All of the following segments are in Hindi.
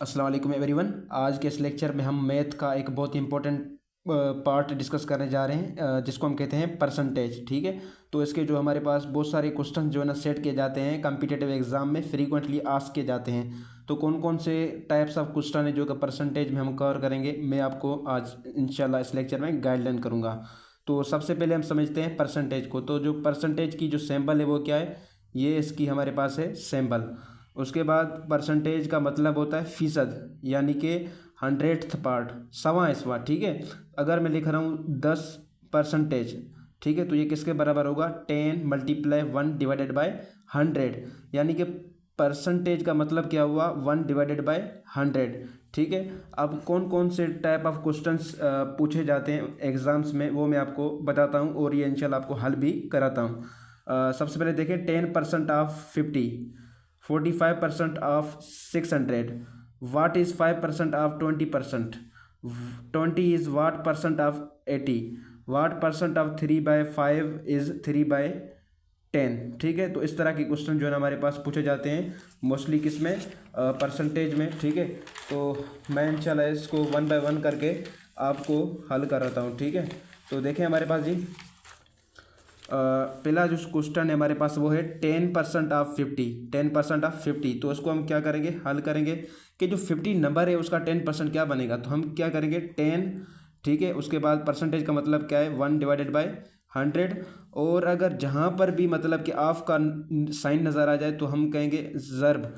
अस्सलाम वालेकुम एवरीवन। आज के इस लेक्चर में हम मैथ का एक बहुत ही इंपॉर्टेंट पार्ट डिस्कस करने जा रहे हैं, जिसको हम कहते हैं परसेंटेज। ठीक है, तो इसके जो हमारे पास बहुत सारे क्वेश्चन जो है ना सेट किए जाते हैं कम्पिटिटिव एग्जाम में, फ्रीक्वेंटली आस्क किए जाते हैं। तो कौन कौन से टाइप्स ऑफ क्वेश्चन है जो कि परसेंटेज में हम कवर करेंगे, मैं आपको आज इंशाल्लाह इस लेक्चर में गाइडलाइन करूँगा। तो सबसे पहले हम समझते हैं परसेंटेज को। तो जो परसेंटेज की जो सैम्बल है वो क्या है, ये इसकी हमारे पास है सैम्बल। उसके बाद परसेंटेज का मतलब होता है फीसद, यानी कि 100th पार्ट, 1/100। ठीक है, अगर मैं लिख रहा हूँ 10%, ठीक है, तो ये किसके बराबर होगा, 10 × 1 डिवाइडेड बाय 100। यानी कि परसेंटेज का मतलब क्या हुआ, 1 डिवाइडेड बाय 100। ठीक है, अब कौन कौन से टाइप ऑफ क्वेश्चंस पूछे जाते हैं एग्जाम्स में वो मैं आपको बताता हूँ और ये इंशाल्लाह आपको हल भी कराता हूँ। सबसे पहले देखें, 10% of 50, 45% of 600, what is 5% of 20%, 20 is what percent of 80, what percent of 3/5 is 3/10। ठीक है, तो इस तरह के क्वेश्चन जो है ना हमारे पास पूछे जाते हैं मोस्टली किस में, परसेंटेज में। ठीक है, तो मैं इंशाल्लाह इसको 1 बाय 1 करके आपको हल कराता हूँ। ठीक है, तो देखें हमारे पास जी, पहला जो क्वेश्चन है हमारे पास वो है 10% ऑफ 50, 10% ऑफ 50। तो उसको हम क्या करेंगे, हल करेंगे कि जो 50 नंबर है उसका 10% क्या बनेगा। तो हम क्या करेंगे, 10, ठीक है, उसके बाद परसेंटेज का मतलब क्या है, 1 डिवाइडेड बाय 100। और अगर जहाँ पर भी मतलब कि ऑफ का साइन नज़र आ जाए तो हम कहेंगे ज़र्ब,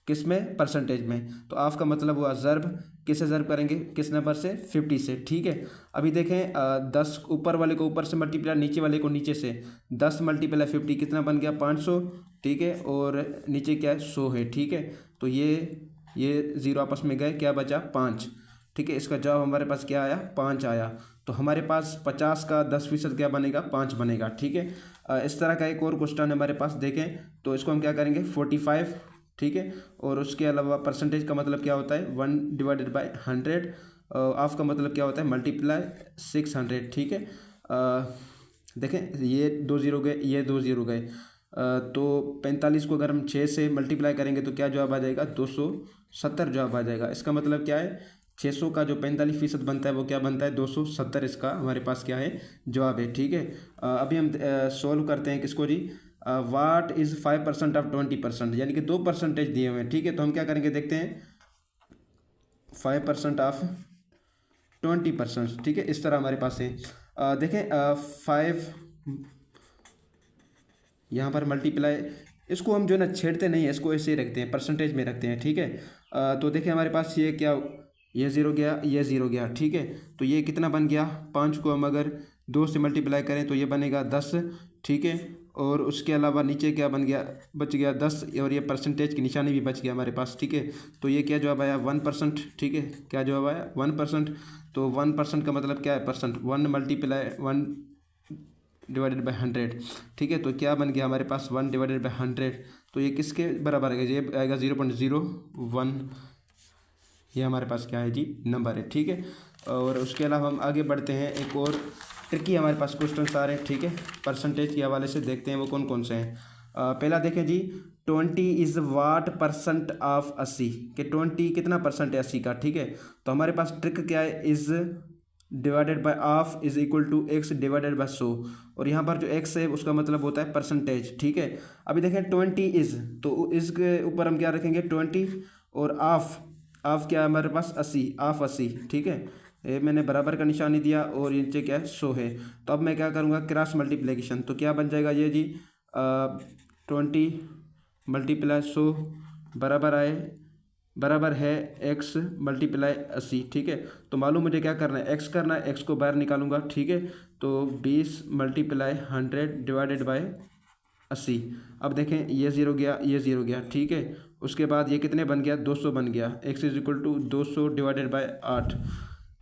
किस में, परसेंटेज में। तो ऑफ का मतलब हुआ ज़र्ब, किससे ज़र्ब करेंगे, किस नंबर से, 50 से। ठीक है, अभी देखें 10 ऊपर वाले को ऊपर से मल्टीप्लाई, नीचे वाले को नीचे से, 10 × 50 कितना बन गया, 500। ठीक है, और नीचे क्या है, 100 है। ठीक है, तो ये ज़ीरो आपस में गए, क्या बचा, 5। ठीक है, इसका जवाब हमारे पास क्या आया, 5 आया। तो हमारे पास 50 का 10% क्या बनेगा, 5 बनेगा। ठीक है, इस तरह का एक और क्वेश्चन हमारे पास देखें, तो इसको हम क्या करेंगे, 45। ठीक है, और उसके अलावा परसेंटेज का मतलब क्या होता है, 1 डिवाइडेड बाय 100। ऑफ का मतलब क्या होता है, मल्टीप्लाई 600। ठीक है, देखें ये 2 ज़ीरो गए, ये 2 ज़ीरो गए, तो 45 को अगर हम 6 से मल्टीप्लाई करेंगे तो क्या जवाब आ जाएगा, 270 जवाब आ जाएगा। इसका मतलब क्या है, 600 का जो 45% बनता है वो क्या बनता है, 270। इसका हमारे पास क्या है, जवाब है। ठीक है, अभी हम सॉल्व करते हैं किसको जी, वाट इज़ 5% ऑफ 20%, यानी कि 2 परसेंटेज दिए हुए हैं। ठीक है, तो हम क्या करेंगे, देखते हैं 5% ऑफ 20%। ठीक है, इस तरह हमारे पास है। देखें 5 यहाँ पर मल्टीप्लाई, इसको हम जो है ना छेड़ते नहीं है, इसको ऐसे ही रखते हैं, परसेंटेज में रखते हैं। ठीक है, तो देखिए हमारे पास ये क्या, ये ज़ीरो गया, ये ज़ीरो गया। ठीक है, तो ये कितना बन गया, 5 को हम अगर 2 से मल्टीप्लाई करें तो ये बनेगा 10। ठीक है, और उसके अलावा नीचे क्या बन गया, बच गया 10, और ये परसेंटेज की निशानी भी बच गया हमारे पास। ठीक है, तो ये क्या जवाब आया, 1%। ठीक है, क्या जवाब आया, 1%। तो 1% का मतलब क्या है, परसेंट, 1 × 1 डिवाइडेड बाय 100। ठीक है, तो क्या बन गया हमारे पास, 1 डिवाइडेड बाय 100। तो ये किसके बराबर आएगा, ये आएगा 0.01। ये हमारे पास क्या है जी, नंबर है। ठीक है, और उसके अलावा हम आगे बढ़ते हैं, एक और ट्रिकी हमारे पास क्वेश्चन आ रहे हैं। ठीक है, परसेंटेज के हवाले से देखते हैं वो कौन कौन से हैं। पहला देखें जी, 20 इज़ वाट परसेंट ऑफ 80, कि 20 कितना परसेंट है 80 का। ठीक है, तो हमारे पास ट्रिक क्या है, is divided by of is equal to x divided by 100। और यहाँ पर जो एक्स है उसका मतलब होता है परसेंटेज। ठीक है, अभी देखें 20 इज़, तो इस के ऊपर हम क्या रखेंगे, 20, और ऑफ, ऑफ क्या है हमारे पास, 80, ऑफ 80। ठीक है, ये मैंने बराबर का निशानी दिया और नीचे क्या है, 100 है। तो अब मैं क्या करूँगा, क्रॉस मल्टीप्लिकेशन, तो क्या बन जाएगा ये जी, 20 × 100 बराबर है एक्स मल्टीप्लाई 80। ठीक है, तो मालूम मुझे क्या करना है, एक्स करना है, एक्स को बाहर निकालूंगा। ठीक है, तो 20 × 100 डिवाइडेड बाय 80। अब देखें ये ज़ीरो गया, ये ज़ीरो गया। ठीक है, उसके बाद ये कितने बन गया, 200 बन गया। X is equal to 200 divided by 8।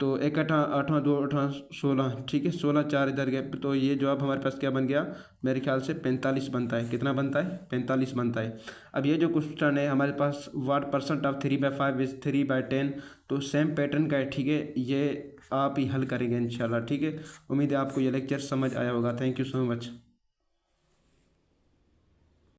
तो 1 8 8 2 8 16। ठीक है, 16 4 इधर गए, तो ये जवाब हमारे पास क्या बन गया, मेरे ख्याल से 45 बनता है। कितना बनता है, 45 बनता है। अब ये जो क्वेश्चन है हमारे पास, वाट परसेंट ऑफ 3/5 इज 3/10, तो सेम पैटर्न का है। ठीक है, ये आप ही हल करेंगे इंशाल्लाह। ठीक है, उम्मीद है आपको ये लेक्चर समझ आया होगा। Thank you so much.